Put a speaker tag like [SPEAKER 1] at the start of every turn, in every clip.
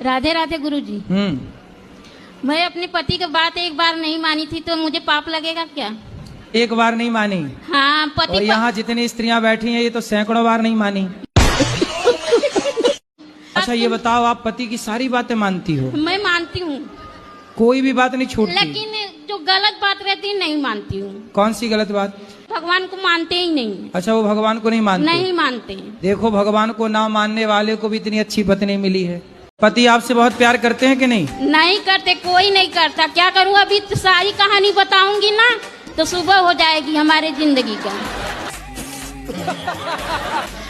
[SPEAKER 1] राधे राधे गुरुजी। मैं अपने पति की बात एक बार नहीं मानी थी तो मुझे पाप लगेगा क्या?
[SPEAKER 2] एक बार नहीं मानी?
[SPEAKER 1] हाँ
[SPEAKER 2] और यहाँ जितनी स्त्रियां बैठी हैं ये तो सैकड़ों बार नहीं मानी। अच्छा ये बताओ, आप पति की सारी बातें मानती हो?
[SPEAKER 1] मैं मानती हूँ,
[SPEAKER 2] कोई भी बात नहीं छूटती?
[SPEAKER 1] लेकिन जो गलत बात रहती है नहीं मानती हूँ।
[SPEAKER 2] कौन सी गलत बात?
[SPEAKER 1] भगवान को मानते ही नहीं।
[SPEAKER 2] अच्छा, वो भगवान को नहीं मानते?
[SPEAKER 1] नहीं मानते।
[SPEAKER 2] देखो, भगवान को ना मानने वाले को भी इतनी अच्छी पत्नी मिली है। पति आपसे बहुत प्यार करते हैं कि नहीं?
[SPEAKER 1] नहीं करते, कोई नहीं करता। क्या करूँ, अभी तो सारी कहानी बताऊंगी ना तो सुबह हो जाएगी हमारे जिंदगी का।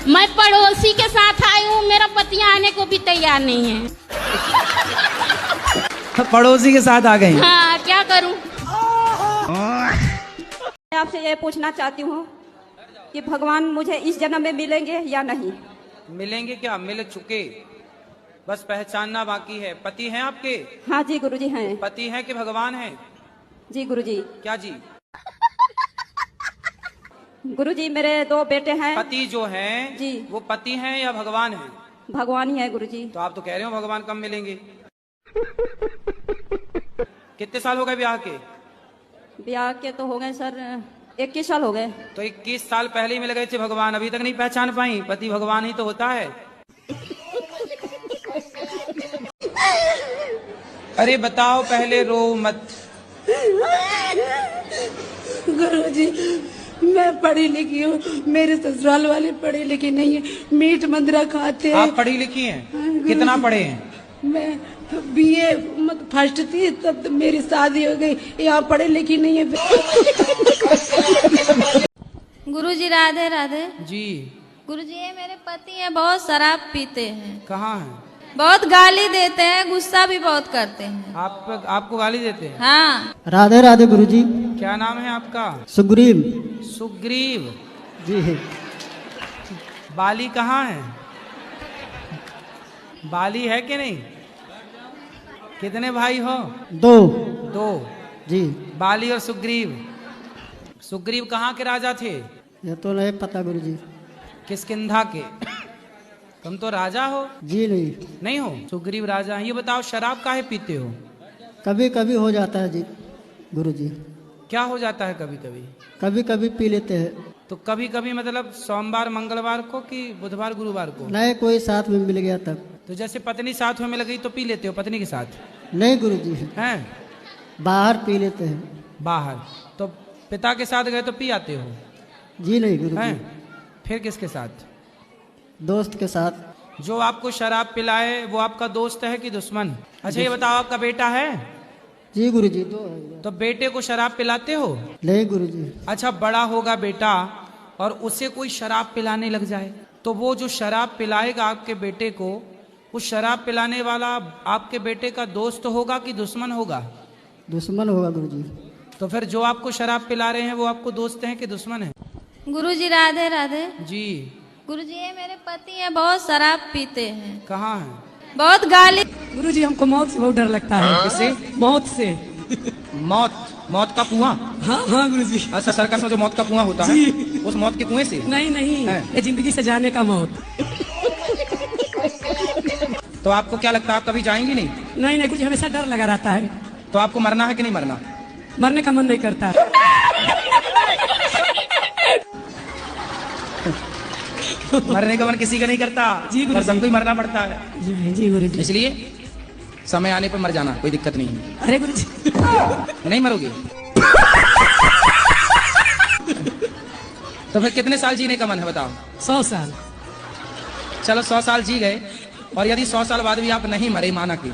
[SPEAKER 1] मैं पड़ोसी के साथ आई हूँ, मेरा पति आने को भी तैयार नहीं है।
[SPEAKER 2] पड़ोसी के साथ आ गए?
[SPEAKER 1] हाँ, क्या करूँ?
[SPEAKER 3] मैं आपसे ये पूछना चाहती हूँ कि भगवान मुझे इस जन्म में मिलेंगे या नहीं?
[SPEAKER 2] मिलेंगे क्या, मिल चुके, बस पहचानना बाकी है। पति हैं आपके?
[SPEAKER 3] हाँ जी गुरुजी हैं।
[SPEAKER 2] पति हैं कि भगवान हैं?
[SPEAKER 3] जी गुरुजी।
[SPEAKER 2] क्या जी?
[SPEAKER 3] गुरुजी मेरे 2 बेटे हैं।
[SPEAKER 2] पति जो हैं
[SPEAKER 3] जी,
[SPEAKER 2] वो पति हैं या भगवान हैं?
[SPEAKER 3] भगवान ही है गुरुजी।
[SPEAKER 2] तो आप तो कह रहे हो भगवान कब मिलेंगे। कितने साल हो गए ब्याह के?
[SPEAKER 3] ब्याह के तो हो गए सर 21 साल हो गए।
[SPEAKER 2] तो 21 साल पहले ही मिल गए थे भगवान, अभी तक नहीं पहचान पाई? पति भगवान ही तो होता है। अरे बताओ, पहले रो मत।
[SPEAKER 4] गुरुजी मैं पढ़ी लिखी हूँ, मेरे ससुराल वाले पढ़े लिखे नहीं है, मीट मंदरा खाते हैं।
[SPEAKER 2] आप पढ़ी लिखी हैं? कितना पढ़े हैं?
[SPEAKER 4] मैं बीए फर्स्ट थी तब तो मेरी शादी हो गई। यहाँ पढ़े लिखी नहीं है।
[SPEAKER 5] गुरुजी राधे राधे
[SPEAKER 2] जी।
[SPEAKER 5] गुरुजी ये मेरे पति हैं, बहुत शराब पीते हैं।
[SPEAKER 2] कहाँ हैं?
[SPEAKER 5] बहुत गाली देते हैं, गुस्सा भी बहुत करते हैं।
[SPEAKER 2] आपको गाली देते हैं?
[SPEAKER 5] हाँ।
[SPEAKER 6] राधे राधे गुरुजी।
[SPEAKER 2] क्या नाम है आपका?
[SPEAKER 6] सुग्रीव।
[SPEAKER 2] सुग्रीव
[SPEAKER 6] जी।
[SPEAKER 2] बाली कहाँ है? बाली है कि नहीं? कितने भाई हो?
[SPEAKER 6] 2 जी।
[SPEAKER 2] बाली और सुग्रीव। सुग्रीव कहाँ के राजा थे?
[SPEAKER 6] ये तो नहीं पता गुरुजी।
[SPEAKER 2] किसकिंधा के? तुम तो राजा हो।
[SPEAKER 6] जी
[SPEAKER 2] नहीं हो? सुग्रीव राजा हैं। ये बताओ, शराब काहे पीते हो?
[SPEAKER 6] कभी कभी हो जाता है जी गुरुजी।
[SPEAKER 2] क्या हो जाता है कभी कभी?
[SPEAKER 6] कभी कभी पी लेते हैं।
[SPEAKER 2] तो कभी कभी मतलब सोमवार मंगलवार को कि बुधवार गुरुवार को?
[SPEAKER 6] नहीं, कोई साथ में मिल गया तब।
[SPEAKER 2] तो जैसे पत्नी साथ में मिल गई तो पी लेते हो पत्नी के साथ?
[SPEAKER 6] नहीं गुरुजी,
[SPEAKER 2] हैं?
[SPEAKER 6] बाहर पी लेते हैं।
[SPEAKER 2] बाहर? तो पिता के साथ गए तो पी आते हो?
[SPEAKER 6] जी नहीं गुरुजी।
[SPEAKER 2] हैं? फिर किसके साथ?
[SPEAKER 6] दोस्त के साथ।
[SPEAKER 2] जो आपको शराब पिलाए वो आपका दोस्त है कि दुश्मन? अच्छा ये बताओ, आपका बेटा है?
[SPEAKER 6] जी गुरुजी 2 है।
[SPEAKER 2] तो बेटे को शराब पिलाते हो?
[SPEAKER 6] नहीं गुरुजी।
[SPEAKER 2] अच्छा, बड़ा होगा बेटा और उसे कोई शराब पिलाने लग जाए तो वो जो शराब पिलाएगा आपके बेटे को, उस शराब पिलाने वाला आपके बेटे का दोस्त होगा कि दुश्मन होगा?
[SPEAKER 6] दुश्मन होगा गुरुजी।
[SPEAKER 2] तो फिर जो आपको शराब पिला रहे हैं वो आपको दोस्त हैं कि दुश्मन है?
[SPEAKER 5] गुरुजी राधे राधे।
[SPEAKER 2] जी।
[SPEAKER 5] गुरुजी ये मेरे पति हैं, बहुत शराब पीते हैं।
[SPEAKER 2] कहाँ हैं?
[SPEAKER 5] बहुत गाली।
[SPEAKER 4] गुरुजी हमको मौत से बहुत डर लगता है।
[SPEAKER 2] किससे?
[SPEAKER 4] मौत से।
[SPEAKER 2] मौत का कुआं?
[SPEAKER 4] हाँ गुरुजी।
[SPEAKER 2] अच्छा, सर्कस में जो मौत का कुआं होता है उस मौत के कुएं से?
[SPEAKER 4] नहीं ये जिंदगी से जाने का मौत।
[SPEAKER 2] तो आपको क्या लगता है, आप कभी जाएंगी नहीं?
[SPEAKER 4] नहीं कुछ हमेशा डर लगा रहता है।
[SPEAKER 2] तो आपको मरना है कि नहीं मरना?
[SPEAKER 4] मरने का मन नहीं करता।
[SPEAKER 2] मरने का मन किसी का नहीं करता
[SPEAKER 4] जी
[SPEAKER 2] पर सबको ही मरना पड़ता है।
[SPEAKER 4] जी गुरुजी।
[SPEAKER 2] इसलिए समय आने पर मर जाना, कोई दिक्कत नहीं है।
[SPEAKER 4] अरे गुरुजी
[SPEAKER 2] नहीं मरोगे? तो फिर कितने साल जीने का मन है बताओ?
[SPEAKER 4] 100 साल।
[SPEAKER 2] चलो 100 साल जी गए, और यदि 100 साल बाद भी आप नहीं मरे, माना कि,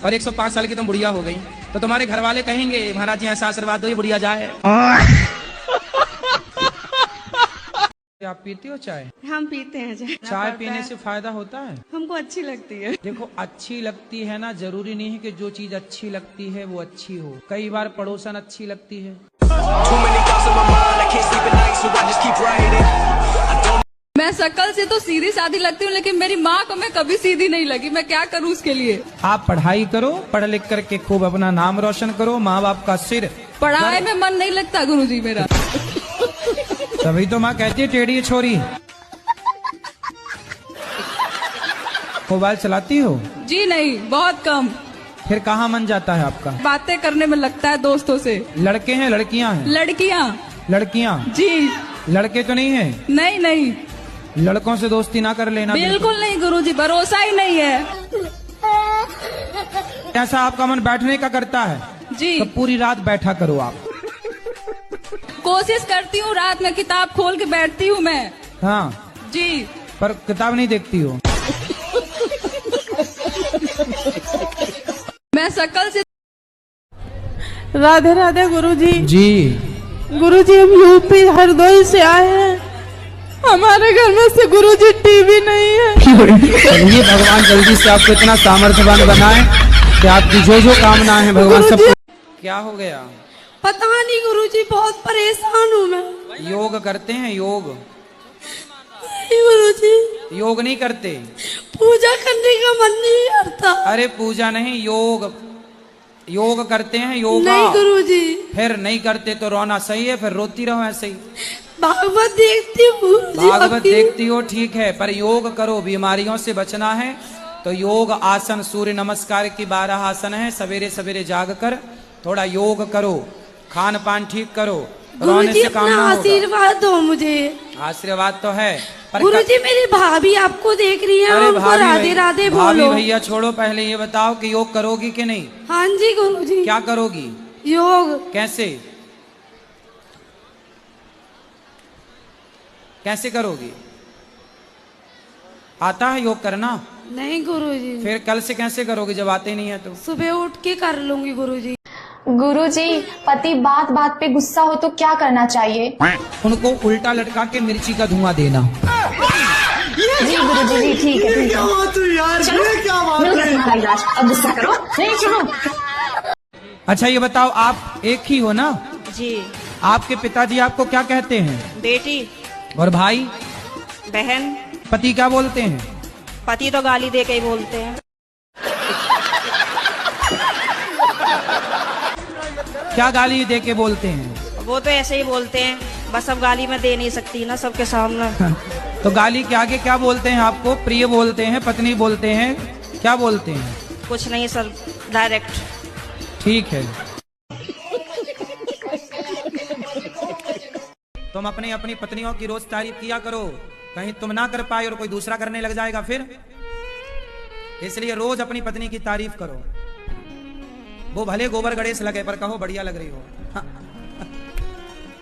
[SPEAKER 2] और 105 साल की तुम बुढ़िया हो गई, तो तुम्हारे घर वाले कहेंगे महाराज जी ऐसा आशीर्वाद दो ये बुढ़िया जाए। आप पीते हो चाय?
[SPEAKER 7] हम पीते हैं
[SPEAKER 2] चाय पीने से फायदा होता है?
[SPEAKER 7] हमको अच्छी लगती है।
[SPEAKER 2] देखो, अच्छी लगती है ना, जरूरी नहीं है कि जो चीज अच्छी लगती है वो अच्छी हो। कई बार पड़ोसन अच्छी लगती है।
[SPEAKER 8] मैं शक्ल से तो सीधी सादी लगती हूँ, लेकिन मेरी माँ को मैं कभी सीधी नहीं लगी। मैं क्या करूँ उसके लिए?
[SPEAKER 2] आप पढ़ाई करो, पढ़ लिख करके खूब अपना नाम रोशन करो, माँ बाप का सिर।
[SPEAKER 8] पढ़ाई में मन नहीं लगता गुरुजी मेरा।
[SPEAKER 2] तभी तो माँ कहती है टेढ़ी छोरी। मोबाइल चलाती हो?
[SPEAKER 8] जी नहीं, बहुत कम।
[SPEAKER 2] फिर कहाँ मन जाता है आपका?
[SPEAKER 8] बातें करने में लगता है दोस्तों से।
[SPEAKER 2] लड़के हैं लड़कियां हैं?
[SPEAKER 8] लड़कियाँ।
[SPEAKER 2] लड़कियां?
[SPEAKER 8] जी
[SPEAKER 2] लड़के तो नहीं है?
[SPEAKER 8] नहीं नहीं,
[SPEAKER 2] लड़कों से दोस्ती ना कर लेना।
[SPEAKER 8] बिल्कुल नहीं गुरुजी, भरोसा ही नहीं है।
[SPEAKER 2] ऐसा आपका मन बैठने का करता है
[SPEAKER 8] जी,
[SPEAKER 2] तो पूरी रात बैठा करो आप।
[SPEAKER 8] कोशिश करती हूँ, रात में किताब खोल के बैठती हूँ मैं।
[SPEAKER 2] हाँ
[SPEAKER 8] जी,
[SPEAKER 2] पर किताब नहीं देखती हो।
[SPEAKER 8] मैं शकल से।
[SPEAKER 9] राधे राधे गुरुजी।
[SPEAKER 2] जी
[SPEAKER 9] गुरुजी हम यूपी हरदोई से आए हैं, हमारे घर में से गुरुजी टीवी नहीं है।
[SPEAKER 2] चलिए भगवान जल्दी से आपको इतना सामर्थ्यवान बनाए कि आपकी जो जो कामना है भगवान सब। क्या हो गया?
[SPEAKER 4] पता नहीं गुरुजी, बहुत परेशान हूँ मैं।
[SPEAKER 2] योग करते हैं? योग
[SPEAKER 4] गुरुजी
[SPEAKER 2] योग नहीं करते?
[SPEAKER 4] पूजा करने का मन नहीं करता।
[SPEAKER 2] अरे पूजा नहीं, योग योग करते हैं। योगा
[SPEAKER 4] नहीं गुरुजी।
[SPEAKER 2] फिर नहीं करते तो रोना सही है, फिर रोती रहो ऐसे ही।
[SPEAKER 4] भागवत देखती हूँ गुरुजी।
[SPEAKER 2] भागवत देखती हो ठीक है, पर योग करो। बीमारियों से बचना है तो योग आसन, सूर्य नमस्कार की 12 आसन है। सवेरे सवेरे जाग कर थोड़ा योग करो, खान पान ठीक करो, रोने
[SPEAKER 4] गुरुजी
[SPEAKER 2] से काम
[SPEAKER 4] अपना
[SPEAKER 2] ना होगा।
[SPEAKER 4] आशीर्वाद दो मुझे।
[SPEAKER 2] आशीर्वाद तो है पर
[SPEAKER 4] गुरुजी मेरी भाभी आपको देख रही है,
[SPEAKER 2] अरे
[SPEAKER 4] उनको
[SPEAKER 2] भाभी
[SPEAKER 4] राधे राधे
[SPEAKER 2] भाभी
[SPEAKER 4] बोलो।
[SPEAKER 2] भैया छोड़ो, पहले ये बताओ कि योग करोगी कि नहीं?
[SPEAKER 4] हाँ जी गुरुजी।
[SPEAKER 2] क्या करोगी?
[SPEAKER 4] योग।
[SPEAKER 2] कैसे कैसे करोगी? आता है योग करना?
[SPEAKER 4] नहीं गुरुजी।
[SPEAKER 2] फिर कल से कैसे करोगे जब आते नहीं है तो?
[SPEAKER 4] सुबह उठ के कर लूंगी गुरुजी।
[SPEAKER 10] गुरुजी, पति बात बात पे गुस्सा हो तो क्या करना चाहिए?
[SPEAKER 2] उनको उल्टा लटका के मिर्ची का धुआं देना।
[SPEAKER 10] जी गुरुजी, जी ठीक है ठीक है। चलो मिलकर तुम्हारा इलाज। अब गुस्सा करो नहीं, चलो।
[SPEAKER 2] अच्छा ये बताओ, आप एक ही हो ना?
[SPEAKER 7] जी।
[SPEAKER 2] आपके पिताजी आपको क्या कहते हैं?
[SPEAKER 7] बेटी।
[SPEAKER 2] और भाई?
[SPEAKER 7] बहन।
[SPEAKER 2] पति क्या बोलते हैं?
[SPEAKER 7] पति तो गाली दे के ही बोलते हैं।
[SPEAKER 2] क्या गाली दे के बोलते हैं?
[SPEAKER 7] वो तो ऐसे ही बोलते हैं, बस अब गाली मैं दे नहीं सकती ना सबके सामने।
[SPEAKER 2] तो गाली के आगे क्या बोलते हैं आपको? प्रिय बोलते हैं, पत्नी बोलते हैं, क्या बोलते हैं?
[SPEAKER 7] कुछ नहीं सर, डायरेक्ट।
[SPEAKER 2] ठीक है। तुम अपनी अपनी पत्नियों की रोज तारीफ किया करो, कहीं तुम ना कर पाए और कोई दूसरा करने लग जाएगा फिर। इसलिए रोज अपनी पत्नी की तारीफ करो। वो भले गोबर गणेश लगे पर कहो बढ़िया लग रही हो।